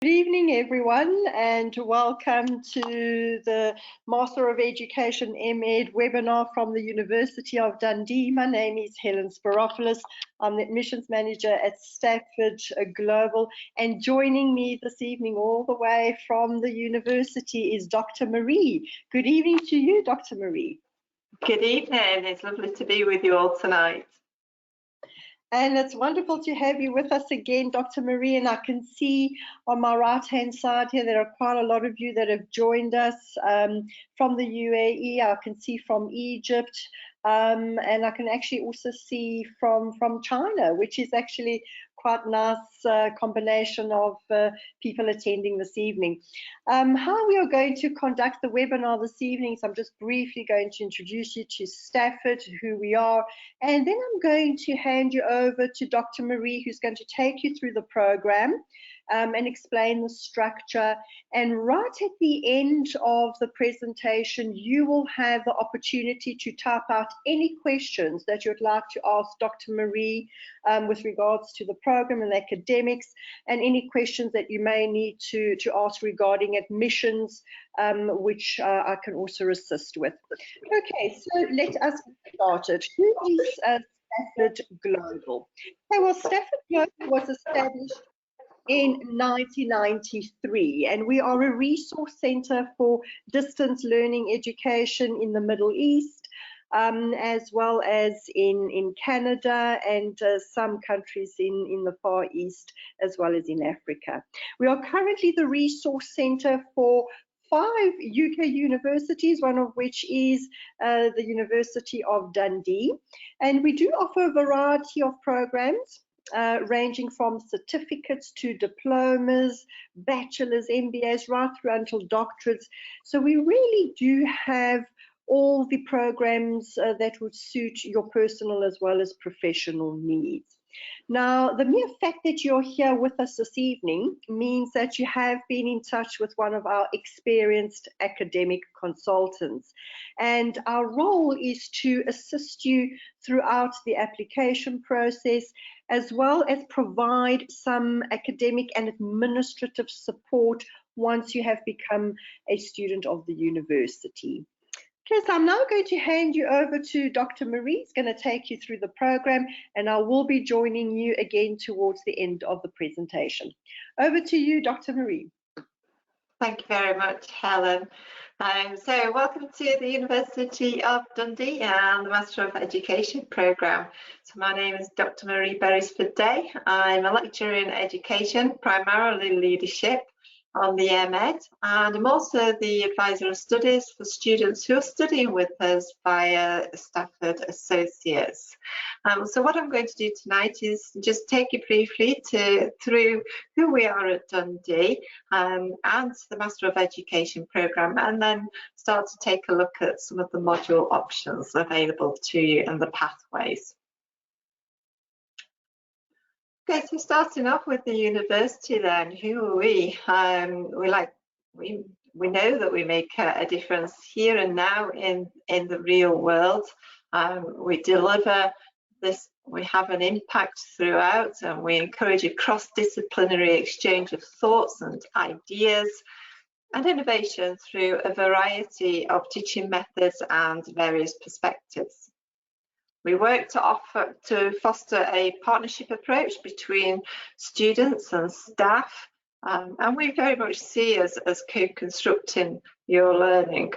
Good evening, everyone, and welcome to the Master of Education MEd webinar from the University of Dundee. My name is Helen Spiropoulos. I'm the Admissions Manager at Stafford Global, and joining me this evening all the way from the university is Dr. Marie. Good evening to you, Dr. Marie. Good evening. It's lovely to be with you all tonight. And it's wonderful to have you with us again, Dr. Marie. And I can see on my right-hand side here, there are quite a lot of you that have joined us from the UAE. I can see from Egypt, and I can actually also see from China, which is actually quite a nice combination of people attending this evening. How we are going to conduct the webinar this evening, so I'm just briefly going to introduce you to Stafford, who we are, and then I'm going to hand you over to Dr. Marie, who's going to take you through the program and explain the structure. And right at the end of the presentation, you will have the opportunity to type out any questions that you'd like to ask Dr. Marie with regards to the program and academics, and any questions that you may need to ask regarding admissions, which I can also assist with. Okay, so let us get started. Who is Stafford Global? Okay, well, Stafford Global was established in 1993, and we are a resource center for distance learning education in the Middle East, as well as in Canada and some countries in the Far East, as well as in Africa. We are currently the resource center for 5 UK universities, one of which is the University of Dundee, and we do offer a variety of programs ranging from certificates to diplomas, bachelor's, MBAs, right through until doctorates. So we really do have all the programs that would suit your personal as well as professional needs. Now, the mere fact that you're here with us this evening means that you have been in touch with one of our experienced academic consultants. And our role is to assist you throughout the application process, as well as provide some academic and administrative support once you have become a student of the university. Okay, so I'm now going to hand you over to Dr. Marie. Who's going to take you through the program, and I will be joining you again towards the end of the presentation. Over to you, Dr. Marie. Thank you very much, Helen. So welcome to the University of Dundee and the Master of Education Programme. So my name is Dr. Marie Beresford-Dey. I'm a lecturer in education, primarily leadership, on the MEd, and I'm also the advisor of studies for students who are studying with us via Stafford Associates. So what I'm going to do tonight is just take you briefly through who we are at Dundee and the Master of Education Programme, and then start to take a look at some of the module options available to you and the pathways. Okay, so starting off with the university then, who are we? We know that we make a difference here and now in the real world. We deliver this, we have an impact throughout, and we encourage a cross-disciplinary exchange of thoughts and ideas and innovation through a variety of teaching methods and various perspectives. We work to foster a partnership approach between students and staff, and we very much see us as co-constructing your learning.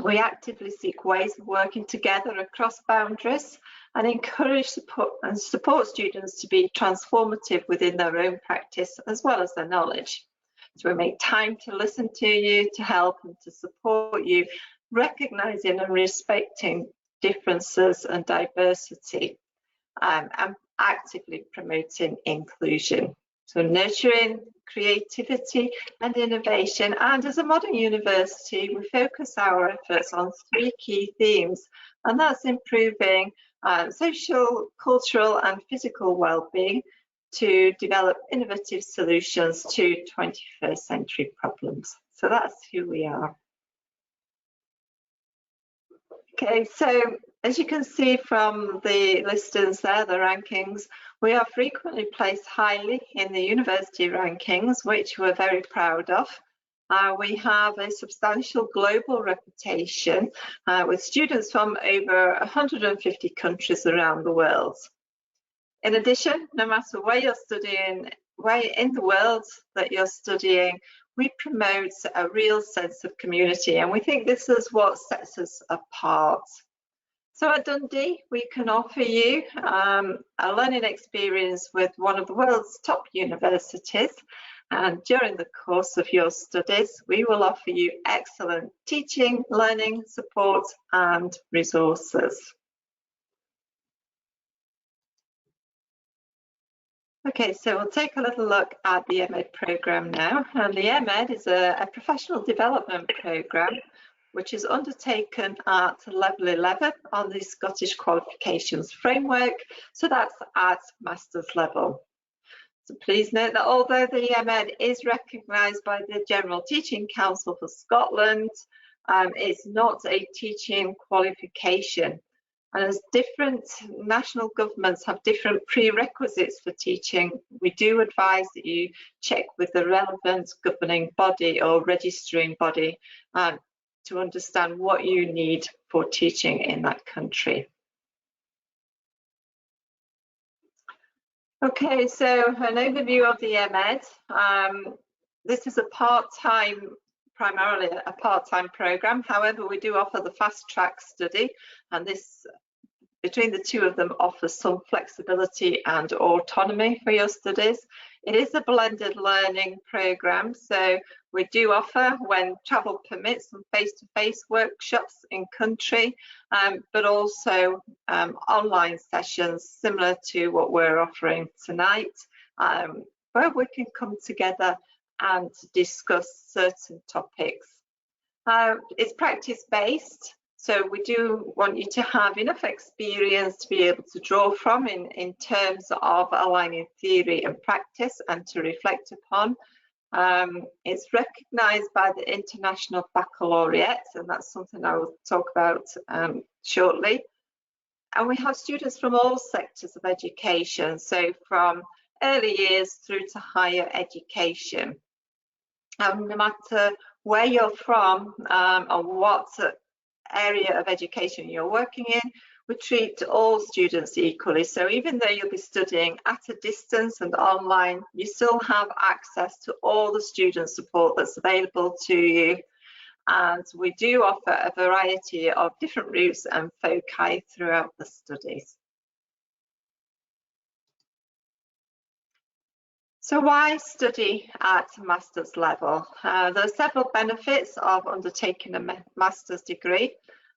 We actively seek ways of working together across boundaries and encourage support students to be transformative within their own practice as well as their knowledge. So we make time to listen to you, to help and to support you, recognising and respecting differences and diversity, and actively promoting inclusion. So nurturing creativity and innovation, and as a modern university we focus our efforts on 3 key themes, and that's improving social, cultural and physical well-being to develop innovative solutions to 21st century problems. So that's who we are. Okay, so as you can see from the listings there, the rankings, We are frequently placed highly in the university rankings, which we're very proud of. We have a substantial global reputation with students from over 150 countries around the world. In addition, no matter where you're studying, where in the world that you're studying, we promote a real sense of community, and we think this is what sets us apart. So at Dundee, we can offer you a learning experience with one of the world's top universities, and during the course of your studies, we will offer you excellent teaching, learning, support and resources. Okay, so we'll take a little look at the MEd programme now. And the MEd is a professional development programme which is undertaken at level 11 on the Scottish Qualifications Framework, so that's at master's level. So please note that although the MEd is recognised by the General Teaching Council for Scotland, it's not a teaching qualification. And as different national governments have different prerequisites for teaching, we do advise that you check with the relevant governing body or registering body to understand what you need for teaching in that country. Okay, so an overview of the MEd. This is a part-time, primarily a part-time programme. However, we do offer the fast-track study, and this, between the two of them, offers some flexibility and autonomy for your studies. It is a blended learning programme, so we do offer, when travel permits, some face-to-face workshops in country, but also online sessions similar to what we're offering tonight, where we can come together and discuss certain topics. It's practice-based, so we do want you to have enough experience to be able to draw from in terms of aligning theory and practice and to reflect upon. It's recognised by the International Baccalaureate, and that's something I will talk about shortly. And we have students from all sectors of education, so from early years through to higher education. No matter where you're from or what area of education you're working in, we treat all students equally. So even though you'll be studying at a distance and online, you still have access to all the student support that's available to you. And we do offer a variety of different routes and foci throughout the studies. So why study at master's level? There are several benefits of undertaking a master's degree.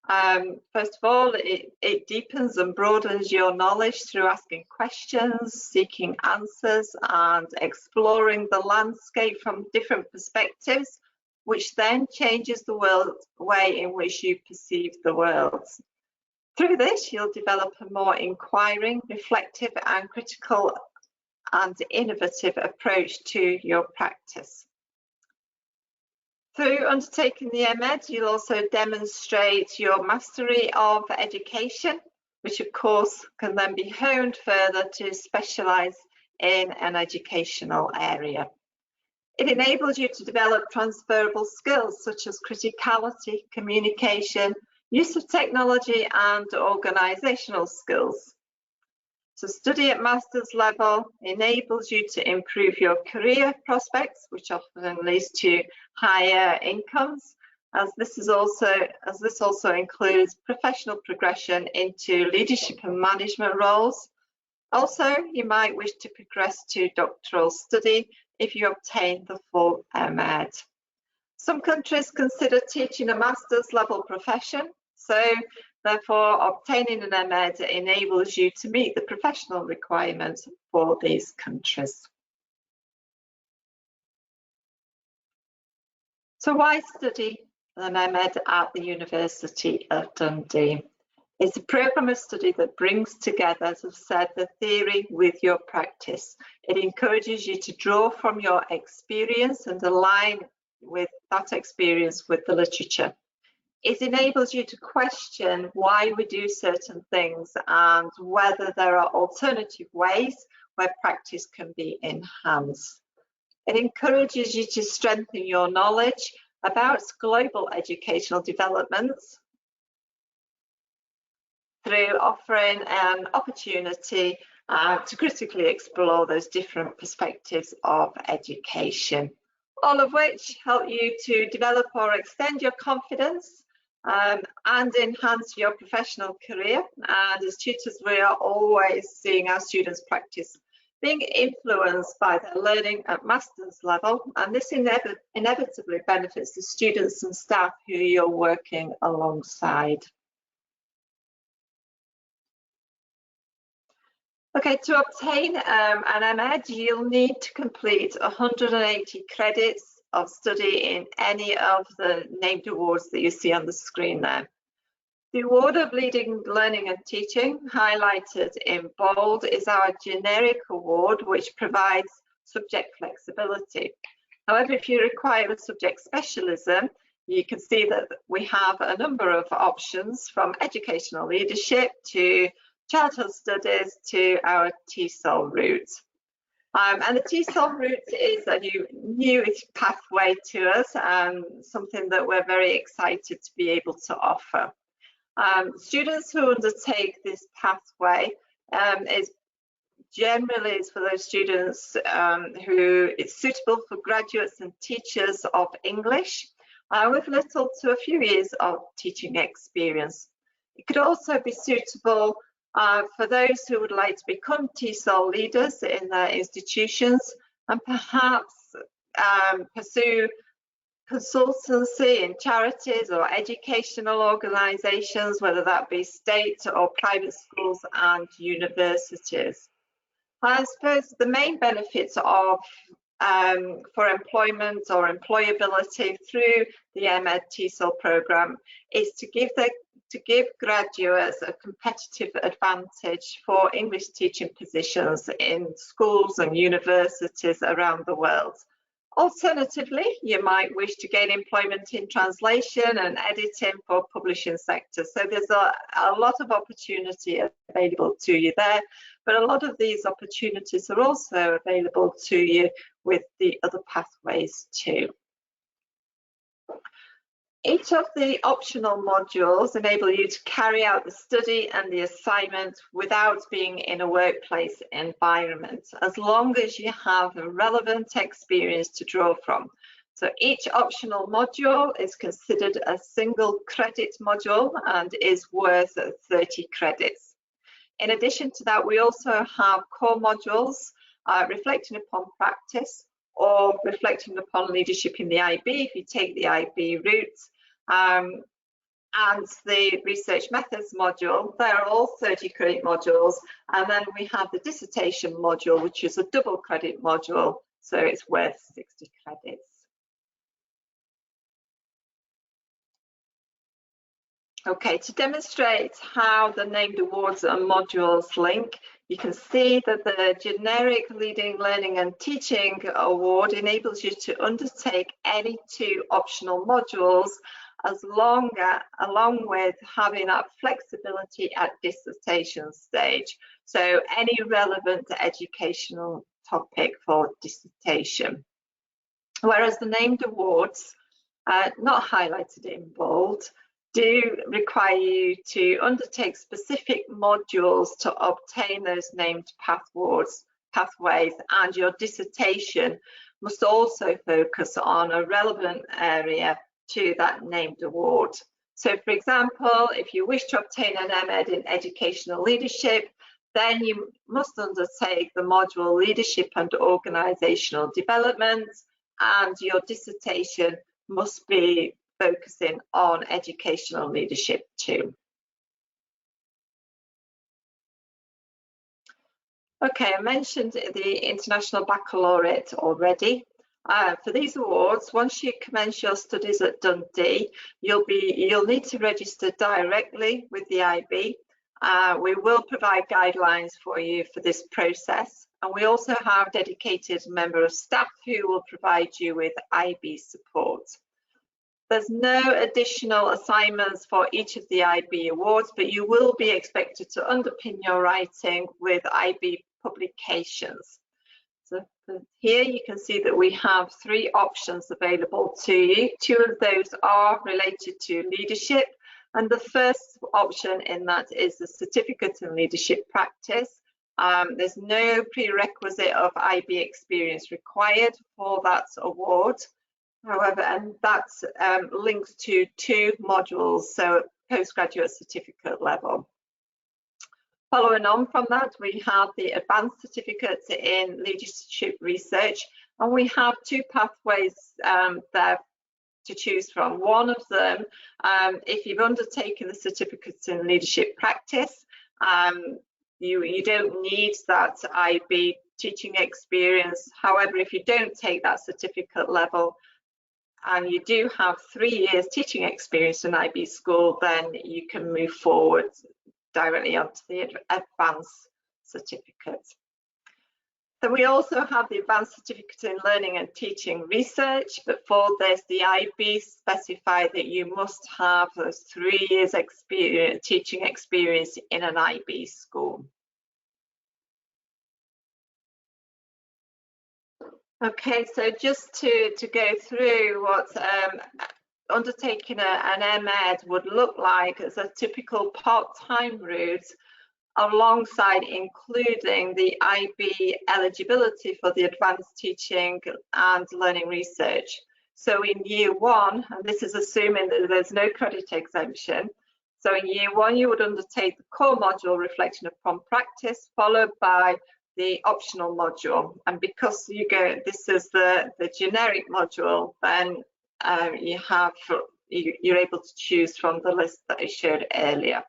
First of all, it deepens and broadens your knowledge through asking questions, seeking answers, and exploring the landscape from different perspectives, which then changes the way in which you perceive the world. Through this, you'll develop a more inquiring, reflective, and critical and innovative approach to your practice. Through undertaking the MEd, you'll also demonstrate your mastery of education, which of course can then be honed further to specialise in an educational area. It enables you to develop transferable skills such as criticality, communication, use of technology and organisational skills. So study at master's level enables you to improve your career prospects, which often leads to higher incomes, as this also includes professional progression into leadership and management roles. Also, you might wish to progress to doctoral study if you obtain the full MEd. Some countries consider teaching a master's level profession, so therefore, obtaining an MEd enables you to meet the professional requirements for these countries. So why study an MEd at the University of Dundee? It's a programme of study that brings together, as I've said, the theory with your practice. It encourages you to draw from your experience and align with that experience with the literature. it enables you to question why we do certain things and whether there are alternative ways where practice can be enhanced. It encourages you to strengthen your knowledge about global educational developments through offering an opportunity to critically explore those different perspectives of education, all of which help you to develop or extend your confidence and enhance your professional career. And as tutors, we are always seeing our students' practice being influenced by their learning at master's level, and this inevitably benefits the students and staff who you're working alongside. Okay, to obtain an MEd, you'll need to complete 180 credits of study in any of the named awards that you see on the screen there. The Award of Leading Learning and Teaching, highlighted in bold, is our generic award which provides subject flexibility. However, if you require a subject specialism, you can see that we have a number of options, from educational leadership to childhood studies to our TESOL route. And the TESOL route is a new pathway to us and something that we're very excited to be able to offer. Students who undertake this pathway is for those students who it's suitable for graduates and teachers of English with little to a few years of teaching experience. It could also be suitable for those who would like to become TESOL leaders in their institutions and perhaps pursue consultancy in charities or educational organisations, whether that be state or private schools and universities. I suppose the main benefits of for employment or employability through the MEd TESOL programme is to give graduates a competitive advantage for English teaching positions in schools and universities around the world. Alternatively, you might wish to gain employment in translation and editing for publishing sectors. So there's a lot of opportunity available to you there, but a lot of these opportunities are also available to you with the other pathways too. Each of the optional modules enable you to carry out the study and the assignment without being in a workplace environment, as long as you have a relevant experience to draw from. So each optional module is considered a single credit module and is worth 30 credits. In addition to that, we also have core modules reflecting upon practice or reflecting upon leadership in the IB if you take the IB route. And the research methods module, they're all 30 credit modules, and then we have the dissertation module, which is a double credit module, so it's worth 60 credits. Okay, to demonstrate how the named awards and modules link, you can see that the generic Leading Learning and Teaching award enables you to undertake any two optional modules along with having that flexibility at dissertation stage. So any relevant educational topic for dissertation. Whereas the named awards, not highlighted in bold, do require you to undertake specific modules to obtain those named pathways, and your dissertation must also focus on a relevant area to that named award. So for example, if you wish to obtain an MEd in educational leadership, then you must undertake the module Leadership and Organisational Development, and your dissertation must be focusing on educational leadership too. Okay, I mentioned the International Baccalaureate already. For these awards, once you commence your studies at Dundee, you'll need to register directly with the IB. We will provide guidelines for you for this process, and we also have a dedicated member of staff who will provide you with IB support. There's no additional assignments for each of the IB awards, but you will be expected to underpin your writing with IB publications. So here you can see that we have 3 options available to you. 2 of those are related to leadership, and the first option in that is the Certificate in Leadership Practice. There's no prerequisite of IB experience required for that award. However, and that's linked to 2 modules, so postgraduate certificate level. Following on from that, we have the Advanced Certificate in Leadership Research, and we have 2 pathways there to choose from. One of them, if you've undertaken the Certificate in Leadership Practice, you don't need that IB teaching experience. However, if you don't take that certificate level and you do have 3 years teaching experience in IB school, then you can move forward directly onto the advanced certificate. Then we also have the Advanced Certificate in Learning and Teaching Research, but for this, the IB specify that you must have those 3 years experience, teaching experience in an IB school. Okay, so just to go through what undertaking an MEd would look like as a typical part-time route, alongside including the IB eligibility for the Advanced Teaching and Learning Research. So in year 1, and this is assuming that there's no credit exemption, so in year 1 you would undertake the core module Reflection Upon Practice, followed by the optional module. And because this is the generic module, then you're able to choose from the list that I showed earlier.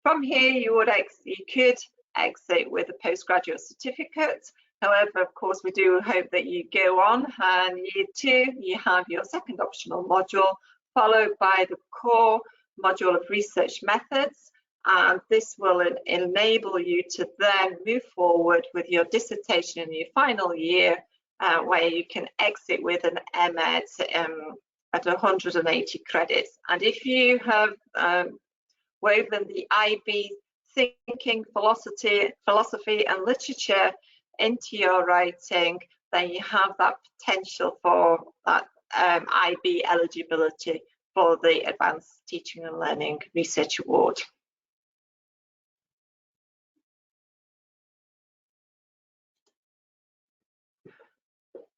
From here, you could exit with a postgraduate certificate. However, of course, we do hope that you go on, and year 2, you have your second optional module, followed by the core module of research methods. And this will enable you to then move forward with your dissertation in your final year, where you can exit with an MEd at 180 credits. And if you have woven the IB thinking, philosophy and literature into your writing, then you have that potential for that IB eligibility for the Advanced Teaching and Learning Research Award.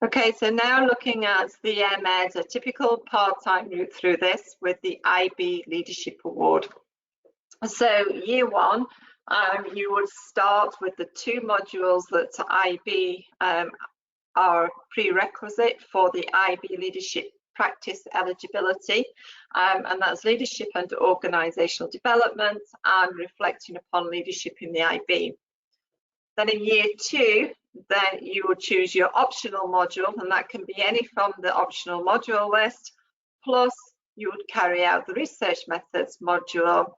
Okay, so now looking at the MEd, a typical part-time route through this with the IB Leadership Award. So year 1, you would start with the 2 modules that IB are prerequisite for the IB Leadership Practice eligibility, and that's Leadership and Organisational Development and Reflecting Upon Leadership in the IB. Then in year 2, then you will choose your optional module, and that can be any from the optional module list, plus you would carry out the research methods module.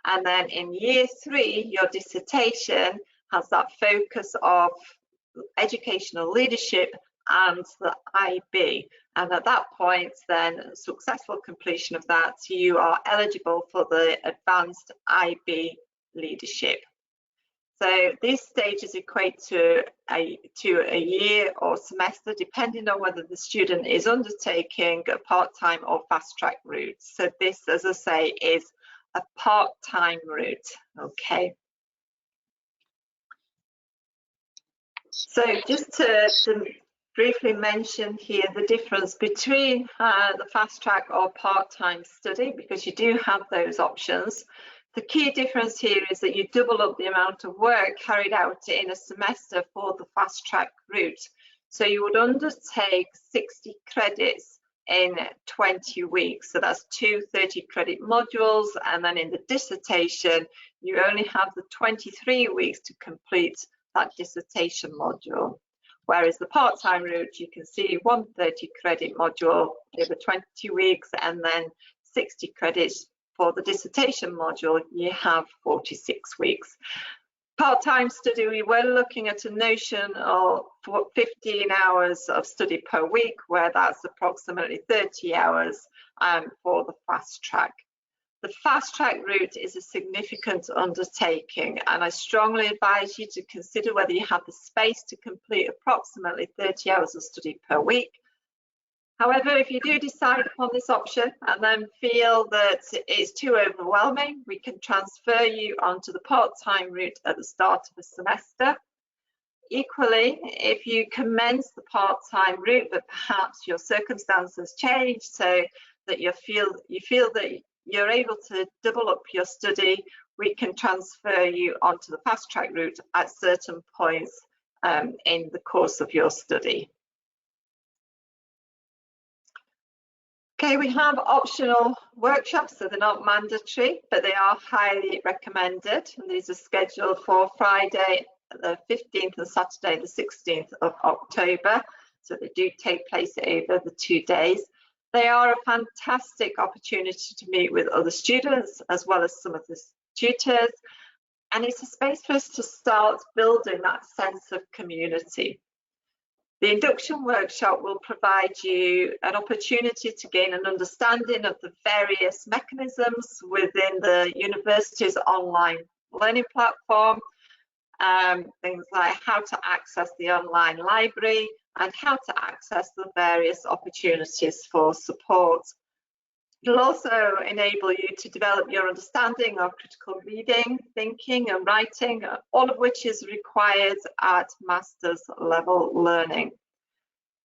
And then in year 3, your dissertation has that focus of educational leadership and the IB. And at that point, then successful completion of that, you are eligible for the advanced IB leadership. So these stages equate to a year or semester, depending on whether the student is undertaking a part-time or fast-track route. So this, as I say, is a part-time route. Okay. So just to briefly mention here the difference between the fast-track or part-time study, because you do have those options. The key difference here is that you double up the amount of work carried out in a semester for the fast-track route. So you would undertake 60 credits in 20 weeks. So that's 2 30-credit modules, and then in the dissertation, you only have the 23 weeks to complete that dissertation module. Whereas the part-time route, you can see 1 30-credit module over 20 weeks, and then 60 credits for the dissertation module, you have 46 weeks. Part-time study, we were looking at a notion of 15 hours of study per week, where that's approximately 30 hours for the fast track. The fast track route is a significant undertaking, and I strongly advise you to consider whether you have the space to complete approximately 30 hours of study per week. However, if you do decide upon this option and then feel that it's too overwhelming, we can transfer you onto the part-time route at the start of the semester. Equally, if you commence the part-time route, but perhaps your circumstances change so that you feel that you're able to double up your study, we can transfer you onto the fast-track route at certain points in the course of your study. Okay, we have optional workshops, so they're not mandatory, but they are highly recommended. And these are scheduled for Friday the 15th and Saturday the 16th of October. So they do take place over the 2 days. They are a fantastic opportunity to meet with other students as well as some of the tutors. And it's a space for us to start building that sense of community. The induction workshop will provide you an opportunity to gain an understanding of the various mechanisms within the university's online learning platform, things like how to access the online library and how to access the various opportunities for support. It'll also enable you to develop your understanding of critical reading, thinking and writing, all of which is required at master's level learning.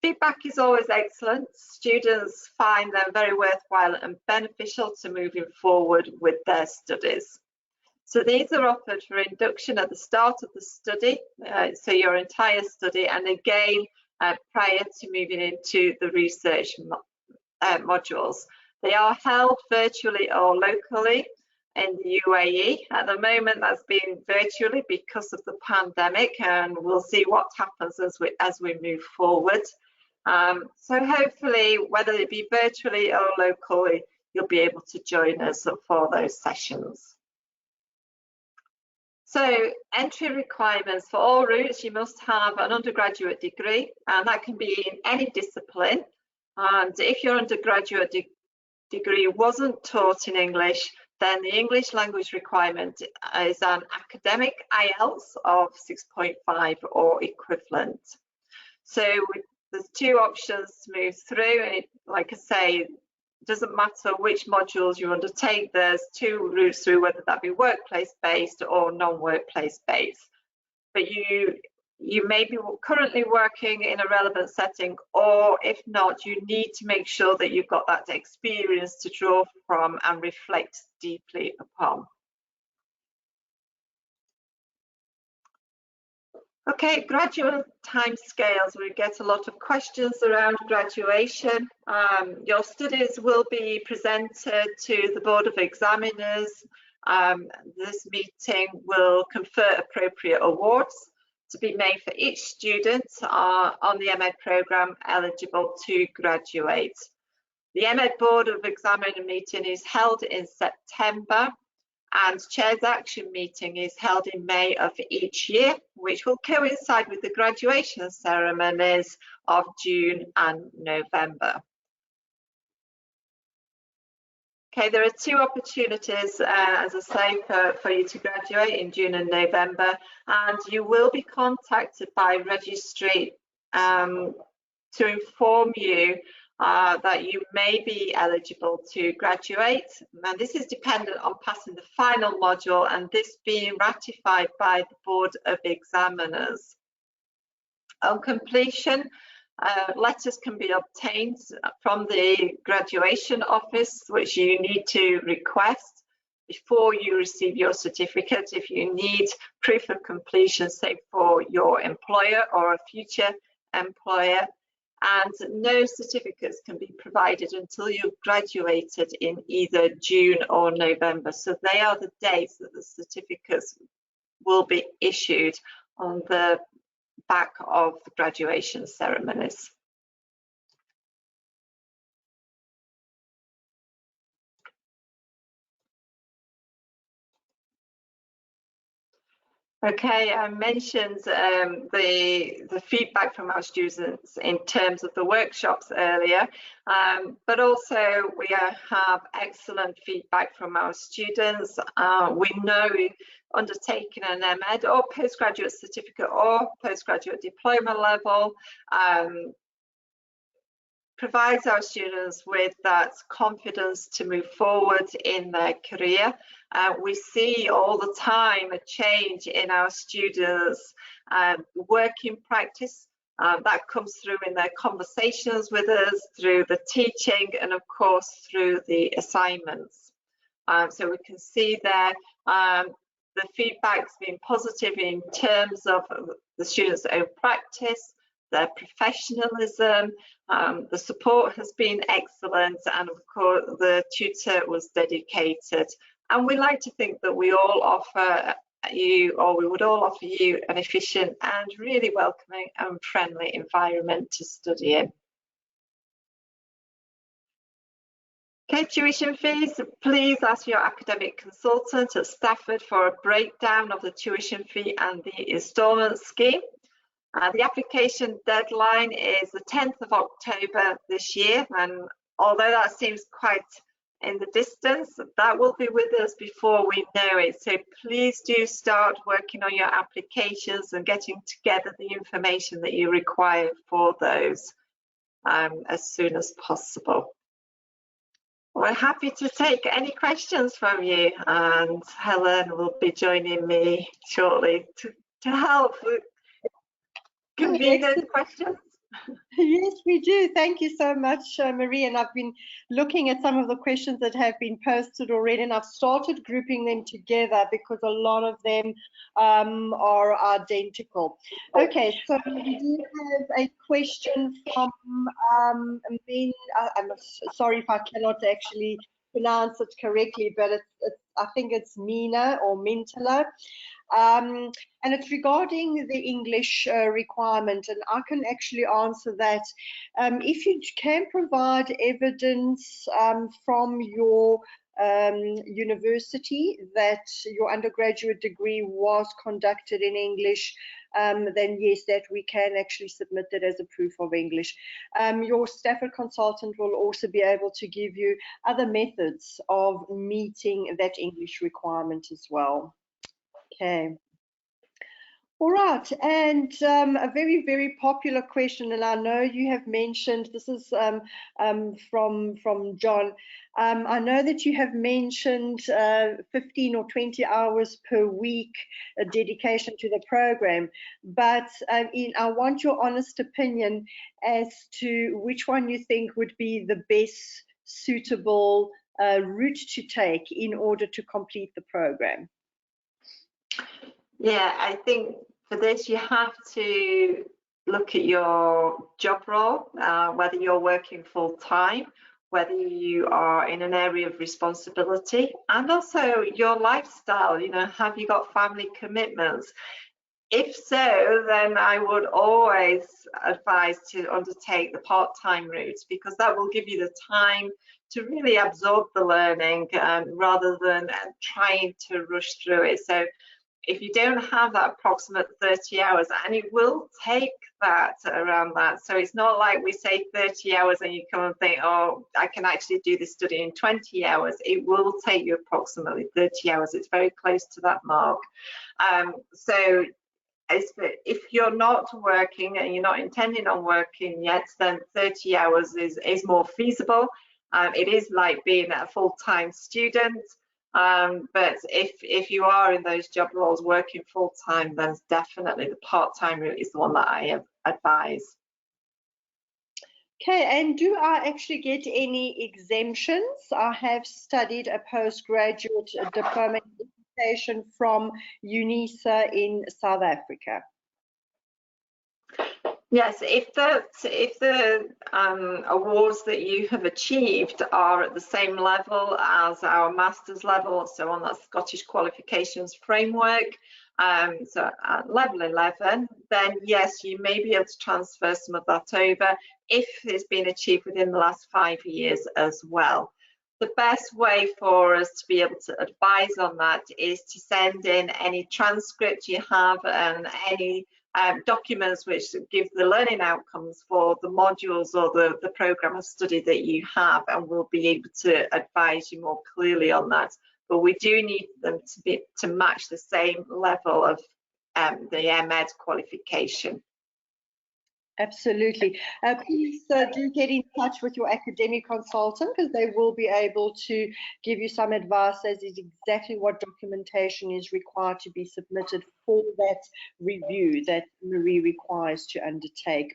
Feedback is always excellent. Students find them very worthwhile and beneficial to moving forward with their studies. So these are offered for induction at the start of the study, so your entire study, and again prior to moving into the research modules. They are held virtually or locally in the UAE. At the moment, that's been virtually because of the pandemic, and we'll see what happens as we move forward. So hopefully, whether it be virtually or locally, you'll be able to join us for those sessions. So entry requirements for all routes: you must have an undergraduate degree, and that can be in any discipline. And if your undergraduate degree wasn't taught in English, then the English language requirement is an academic IELTS of 6.5 or equivalent. So there's 2 options to move through, and like I say, it doesn't matter which modules you undertake, there's 2 routes through, whether that be workplace based or non-workplace based. But you may be currently working in a relevant setting, or if not, you need to make sure that you've got that experience to draw from and reflect deeply upon. Okay, graduate timescales. We get a lot of questions around graduation. Your studies will be presented to the Board of Examiners. This meeting will confer appropriate awards to be made for each student on the MEd programme eligible to graduate. The MEd Board of Examiner meeting is held in September, and Chair's Action meeting is held in May of each year, which will coincide with the graduation ceremonies of June and November. Okay, there are 2 opportunities, as I say, for you to graduate in June and November, and you will be contacted by registry to inform you that you may be eligible to graduate. And this is dependent on passing the final module and this being ratified by the Board of Examiners. On completion, letters can be obtained from the graduation office, which you need to request before you receive your certificate. If you need proof of completion, say for your employer or a future employer, and no certificates can be provided until you've graduated in either June or November. So they are the dates that the certificates will be issued on the back of the graduation ceremonies. Okay, I mentioned the feedback from our students in terms of the workshops earlier, but also we have excellent feedback from our students. We know undertaking an MEd or postgraduate certificate or postgraduate diploma level provides our students with that confidence to move forward in their career. We see all the time a change in our students' working practice. That comes through in their conversations with us, through the teaching, and of course through the assignments. So we can see there the feedback's been positive in terms of the students' own practice, their professionalism, the support has been excellent, and of course the tutor was dedicated. And we like to think that we all offer you, or we would all offer you, an efficient and really welcoming and friendly environment to study in. Okay, tuition fees. Please ask your academic consultant at Stafford for a breakdown of the tuition fee and the instalment scheme. The application deadline is the 10th of October this year, and although that seems quite in the distance, that will be with us before we know it. So please do start working on your applications and getting together the information that you require for those as soon as possible. We're happy to take any questions from you, and Helen will be joining me shortly to help convene those questions. Yes, we do. Thank you so much, Marie. And I've been looking at some of the questions that have been posted already, and I've started grouping them together because a lot of them are identical. Okay, so we do have a question from Min. I'm sorry if I cannot actually pronounce it correctly, but I think it's Mina or Mintala. And it's regarding the English requirement, and I can actually answer that. If you can provide evidence from your university that your undergraduate degree was conducted in English, then yes, that we can actually submit that as a proof of English. Your Stafford consultant will also be able to give you other methods of meeting that English requirement as well. Okay. All right, and a very, very popular question, and I know you have mentioned, this is from John. I know that you have mentioned 15 or 20 hours per week dedication to the program, but I want your honest opinion as to which one you think would be the best suitable route to take in order to complete the program. Yeah, I think for this you have to look at your job role, whether you're working full time, whether you are in an area of responsibility, and also your lifestyle. You know, have you got family commitments? If so, then I would always advise to undertake the part-time route, because that will give you the time to really absorb the learning rather than trying to rush through it. So if you don't have that approximate 30 hours, and it will take that around that. So it's not like we say 30 hours and you come and think, oh, I can actually do this study in 20 hours. It will take you approximately 30 hours. It's very close to that mark. So if you're not working and you're not intending on working yet, then 30 hours is more feasible. It is like being a full-time student. But if you are in those job roles working full-time, then definitely the part-time route is the one that I advise. Okay, and do I actually get any exemptions? I have studied a postgraduate diploma in education from UNISA in South Africa. Yes, if the awards that you have achieved are at the same level as our master's level, so on that Scottish qualifications framework, so at level 11, then yes, you may be able to transfer some of that over if it's been achieved within the last 5 years as well. the best way for us to be able to advise on that is to send in any transcript you have and any documents which give the learning outcomes for the modules or the programme of study that you have, and we'll be able to advise you more clearly on that. But we do need them to match the same level of the MEd qualification. Absolutely. Please do get in touch with your academic consultant, because they will be able to give you some advice as is exactly what documentation is required to be submitted for that review that Marie requires to undertake.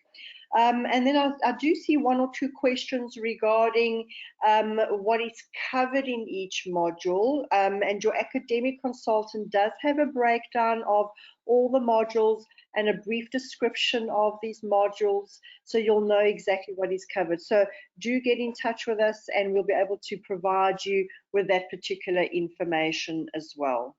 And then I do see one or two questions regarding what is covered in each module, and your academic consultant does have a breakdown of all the modules and a brief description of these modules, so you'll know exactly what is covered. So do get in touch with us and we'll be able to provide you with that particular information as well.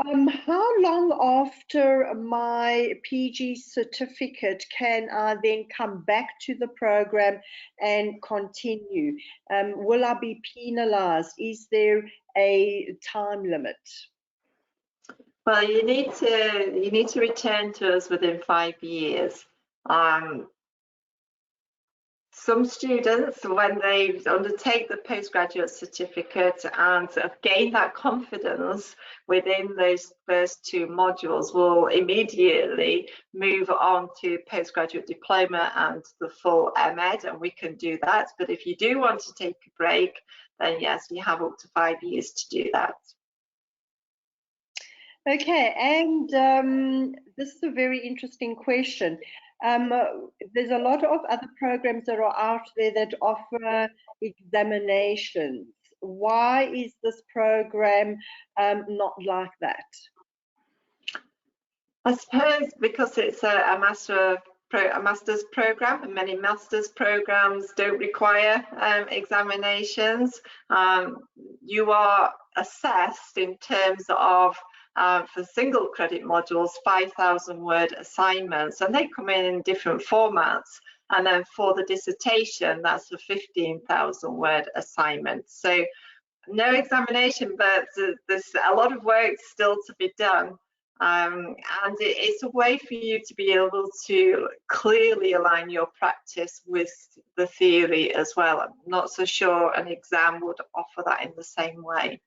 How long after my PG certificate can I then come back to the program and continue? Will I be penalized? Is there a time limit? Well, you need to return to us within 5 years. Some students, when they undertake the postgraduate certificate and have gained that confidence within those first 2 modules, will immediately move on to postgraduate diploma and the full MEd, and we can do that. But if you do want to take a break, then yes, you have up to 5 years to do that. Okay, and this is a very interesting question. There's a lot of other programs that are out there that offer examinations. Why is this program not like that? I suppose because it's a master's program, and many master's programs don't require examinations. You are assessed in terms of for single credit modules, 5,000 word assignments, and they come in different formats. And then for the dissertation, that's a 15,000 word assignment. So no examination, but there's a lot of work still to be done. And it's a way for you to be able to clearly align your practice with the theory as well. I'm not so sure an exam would offer that in the same way.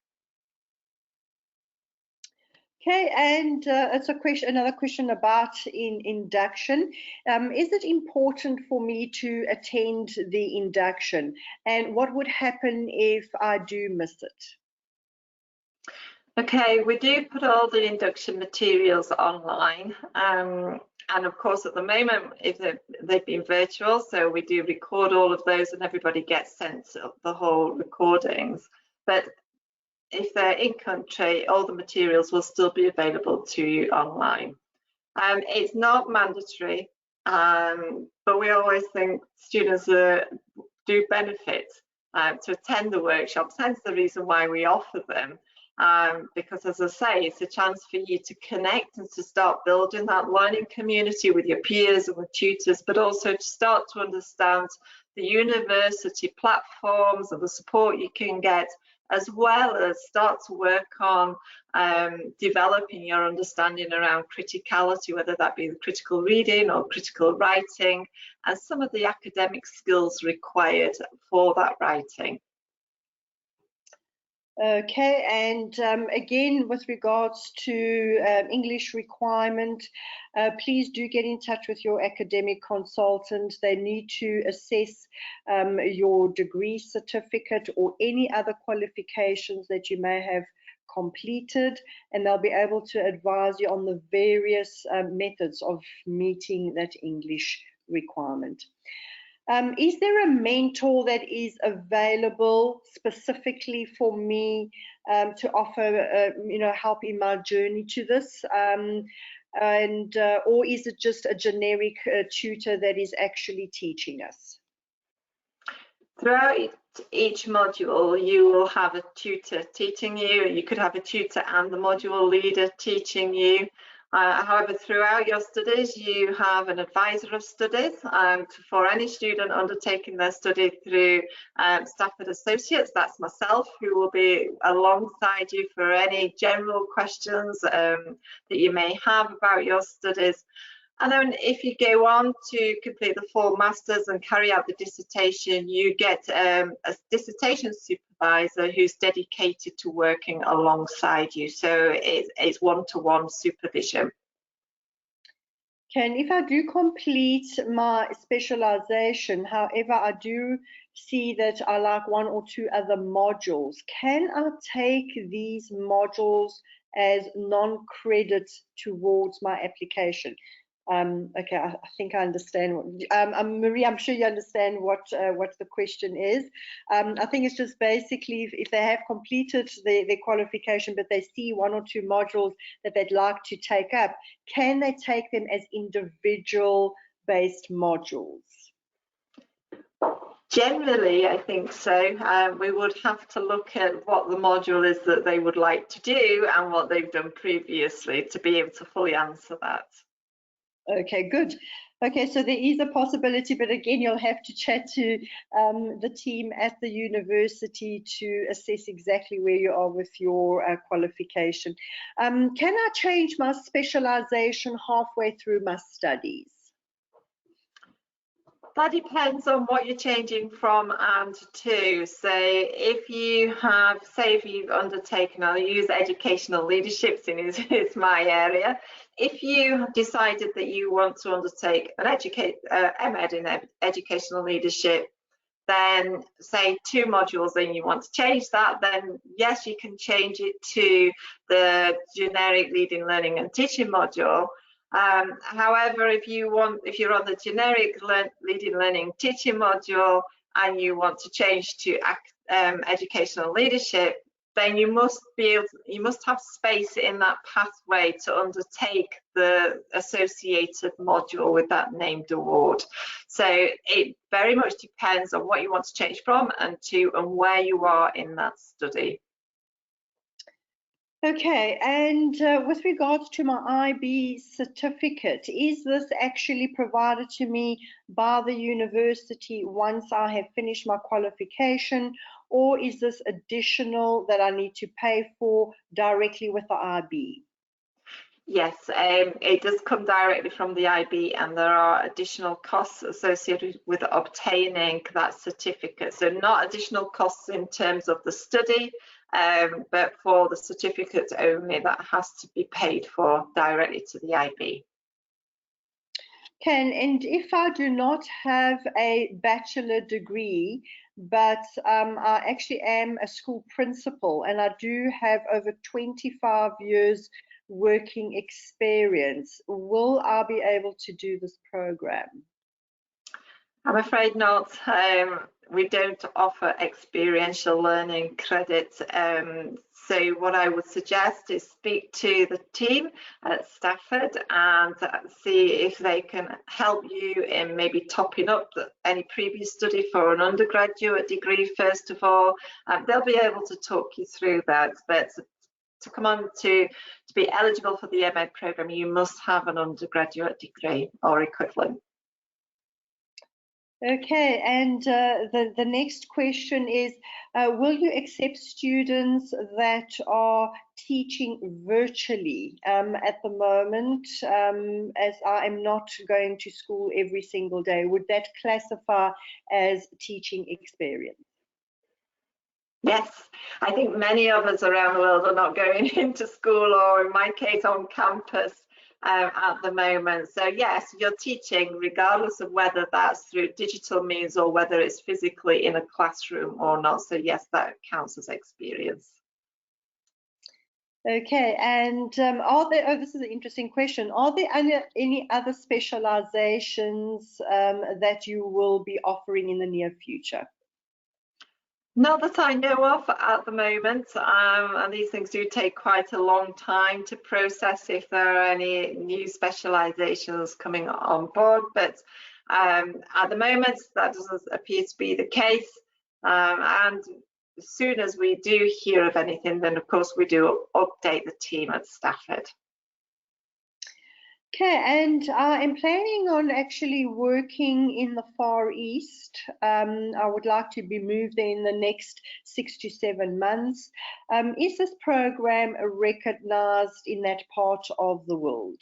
Okay, and it's another question about induction. Is it important for me to attend the induction? And what would happen if I do miss it? Okay, we do put all the induction materials online. And of course, at the moment, they've been virtual, so we do record all of those and everybody gets sent the whole recordings. But if they're in country, all the materials will still be available to you online. It's not mandatory, but we always think students do benefit to attend the workshops. Hence the reason why we offer them, because as I say, it's a chance for you to connect and to start building that learning community with your peers and with tutors, but also to start to understand the university platforms and the support you can get, as well as start to work on developing your understanding around criticality, whether that be the critical reading or critical writing, and some of the academic skills required for that writing. Okay, and again, with regards to English requirement, please do get in touch with your academic consultant. They need to assess your degree certificate or any other qualifications that you may have completed, and they'll be able to advise you on the various methods of meeting that English requirement. Is there a mentor that is available specifically for me to offer, help in my journey to this? Or is it just a generic tutor that is actually teaching us? Throughout each module, you will have a tutor teaching you. You could have a tutor and the module leader teaching you. However, throughout your studies, you have an advisor of studies. For any student undertaking their study through Stafford Associates, that's myself, who will be alongside you for any general questions that you may have about your studies. And then if you go on to complete the full masters and carry out the dissertation, you get a dissertation supervisor who's dedicated to working alongside you. So it's one-to-one supervision. Okay, and if I do complete my specialization, however, I do see that I like one or two other modules, can I take these modules as non-credit towards my application? Okay, I think I understand. Marie, I'm sure you understand what the question is. I think it's just basically if they have completed their qualification, but they see one or two modules that they'd like to take up, can they take them as individual-based modules? Generally, I think so. We would have to look at what the module is that they would like to do and what they've done previously to be able to fully answer that. Okay, good. Okay, so there is a possibility, but again, you'll have to chat to the team at the university to assess exactly where you are with your qualification. Can I change my specialization halfway through my studies? That depends on what you're changing from and to. So if you have, say if you've undertaken, I'll use educational leadership since it's my area. If you have decided that you want to undertake an MEd in educational leadership, then say 2 modules and you want to change that, then yes, you can change it to the generic reading, learning and teaching module. However, if you're on the generic reading, learning, teaching module and you want to change to educational leadership, then you must have space in that pathway to undertake the associated module with that named award. So it very much depends on what you want to change from and to and where you are in that study. Okay, and with regards to my IB certificate, is this actually provided to me by the university once I have finished my qualification, or is this additional that I need to pay for directly with the IB? Yes, it does come directly from the IB, and there are additional costs associated with obtaining that certificate. So not additional costs in terms of the study, but for the certificate only, that has to be paid for directly to the IB. Okay, and if I do not have a bachelor degree, but I actually am a school principal and I do have over 25 years working experience, will I be able to do this program? I'm afraid not. We don't offer experiential learning credits. So what I would suggest is speak to the team at Stafford and see if they can help you in maybe topping up any previous study for an undergraduate degree first of all. They'll be able to talk you through that. But to come on to be eligible for the MEd programme, you must have an undergraduate degree or equivalent. Okay, and the next question is, will you accept students that are teaching virtually at the moment, as I am not going to school every single day? Would that classify as teaching experience? Yes, I think many of us around the world are not going into school, or in my case on campus at the moment. So yes, you're teaching regardless of whether that's through digital means or whether it's physically in a classroom or not. So yes, that counts as experience. Okay, and are there, oh, this is an interesting question, are there any other specializations that you will be offering in the near future? Not that I know of at the moment, and these things do take quite a long time to process if there are any new specializations coming on board, but at the moment that doesn't appear to be the case, and as soon as we do hear of anything, then of course we do update the team at Stafford. Okay, and I'm planning on actually working in the Far East. I would like to be moved there in the next 6 to 7 months. Is this program recognized in that part of the world?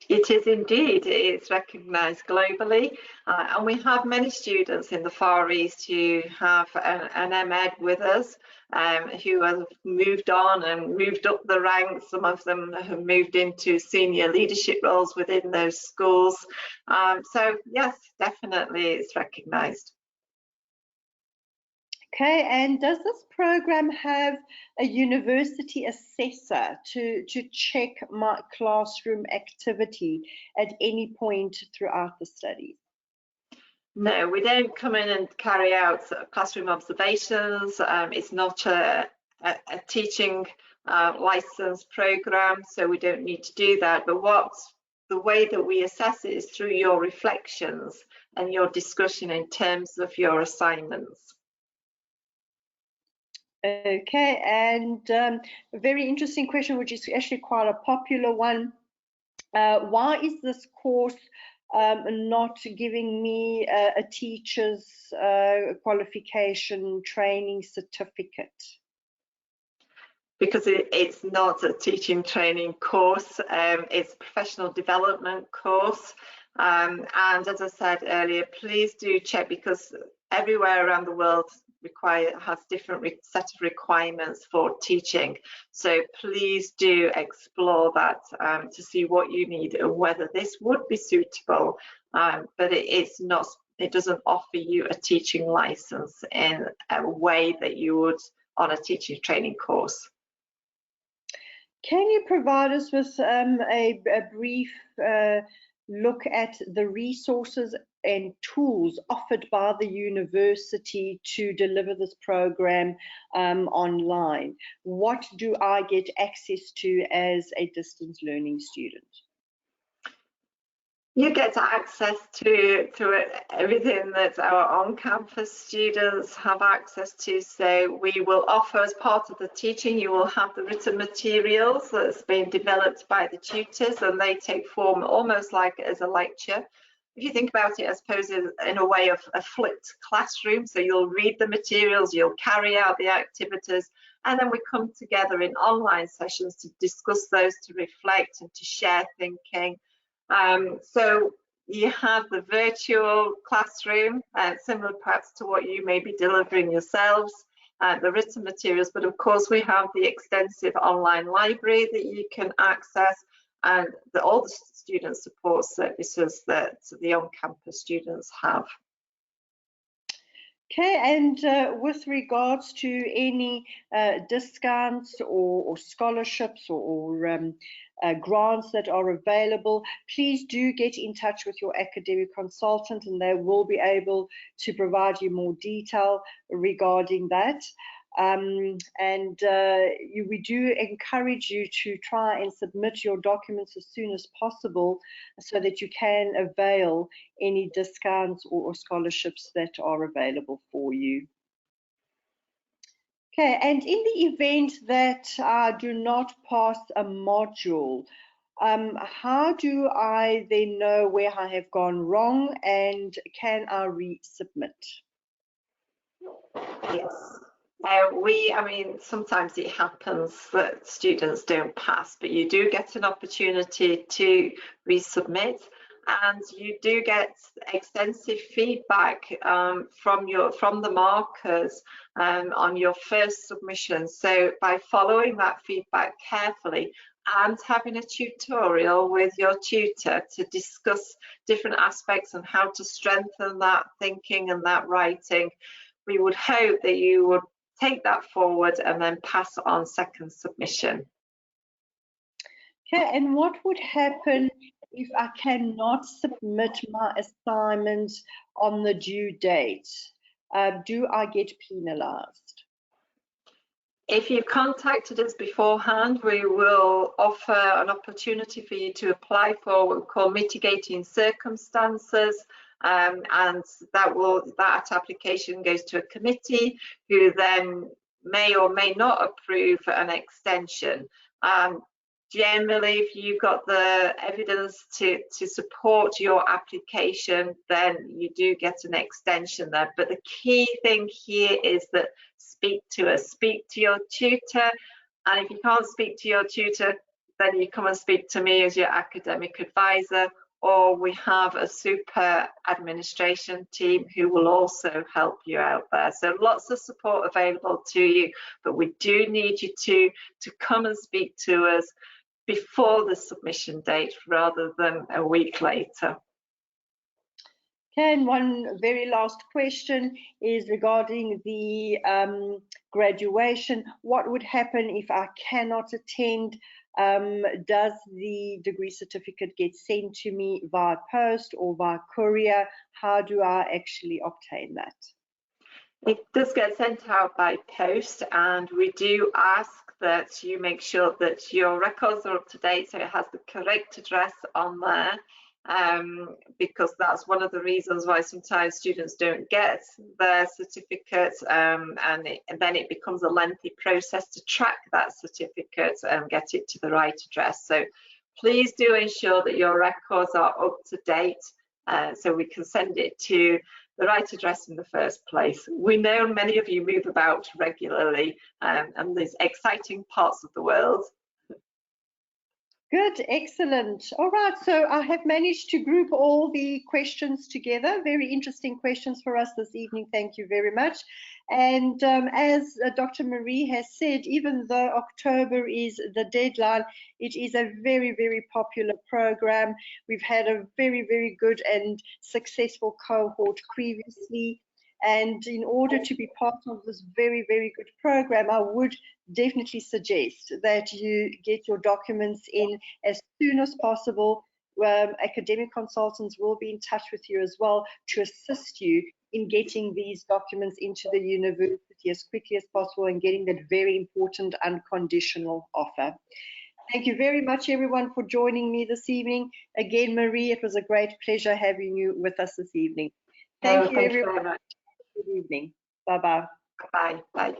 It is indeed. It's recognised globally, and we have many students in the Far East who have an MEd with us, who have moved on and moved up the ranks. Some of them have moved into senior leadership roles within those schools. So yes, definitely it's recognised. Okay, and does this program have a university assessor to check my classroom activity at any point throughout the studies? No, we don't come in and carry out classroom observations. It's not a teaching license program, so we don't need to do that. But the way that we assess it is through your reflections and your discussion in terms of your assignments. Okay, and a very interesting question, which is actually quite a popular one. Why is this course not giving me a teacher's qualification training certificate? Because it's not a teaching training course, it's a professional development course. And as I said earlier, please do check, because everywhere around the world has different set of requirements for teaching. So please do explore that to see what you need and whether this would be suitable. But it's not. It doesn't offer you a teaching license in a way that you would on a teaching training course. Can you provide us with a brief look at the resources and tools offered by the university to deliver this program online? What do I get access to as a distance learning student? You get access to everything that our on-campus students have access to. So we will offer, as part of the teaching, you will have the written materials that's been developed by the tutors, and they take form almost like as a lecture. If you think about it, I suppose, in a way of a flipped classroom. So you'll read the materials, you'll carry out the activities, and then we come together in online sessions to discuss those, to reflect and to share thinking. So you have the virtual classroom, similar perhaps to what you may be delivering yourselves, the written materials, but of course we have the extensive online library that you can access, and all the student support services that the on-campus students have. Okay, and with regards to any discounts or scholarships or grants that are available, please do get in touch with your academic consultant, and they will be able to provide you more detail regarding that. We do encourage you to try and submit your documents as soon as possible so that you can avail any discounts or scholarships that are available for you. Okay, and in the event that I do not pass a module, how do I then know where I have gone wrong, and can I resubmit? Yes. I mean, sometimes it happens that students don't pass, but you do get an opportunity to resubmit, and you do get extensive feedback from the markers on your first submission. So by following that feedback carefully and having a tutorial with your tutor to discuss different aspects on how to strengthen that thinking and that writing, we would hope that you would take that forward and then pass on second submission. Okay, and what would happen if I cannot submit my assignment on the due date? Do I get penalized? If you've contacted us beforehand, we will offer an opportunity for you to apply for what we call mitigating circumstances. And that application goes to a committee who then may or may not approve an extension. generally, if you've got the evidence to support your application, then you do get an extension there. But the key thing here is that speak to us, speak to your tutor, and if you can't speak to your tutor, then you come and speak to me as your academic advisor, or we have a super administration team who will also help you out there. So lots of support available to you, but we do need you to come and speak to us before the submission date rather than a week later. Okay, and one very last question is regarding the graduation. What would happen if I cannot attend? Does the degree certificate get sent to me via post or via courier? How do I actually obtain that? It does get sent out by post, and we do ask that you make sure that your records are up to date, so it has the correct address on there, because that's one of the reasons why sometimes students don't get their certificate, and then it becomes a lengthy process to track that certificate and get it to the right address. So please do ensure that your records are up to date, so we can send it to the right address in the first place. We know many of you move about regularly, and there's exciting parts of the world. Good, excellent. All right, so I have managed to group all the questions together. Very interesting questions for us this evening. Thank you very much. And as Dr. Marie has said, even though October is the deadline, it is a very, very popular program. We've had a very, very good and successful cohort previously. And in order to be part of this very, very good program, I would definitely suggest that you get your documents in as soon as possible. Academic consultants will be in touch with you as well to assist you in getting these documents into the university as quickly as possible and getting that very important unconditional offer. Thank you very much, everyone, for joining me this evening. Again, Marie, it was a great pleasure having you with us this evening. Thank you, everyone. Very much. Good evening. Bye-bye. Bye. Bye.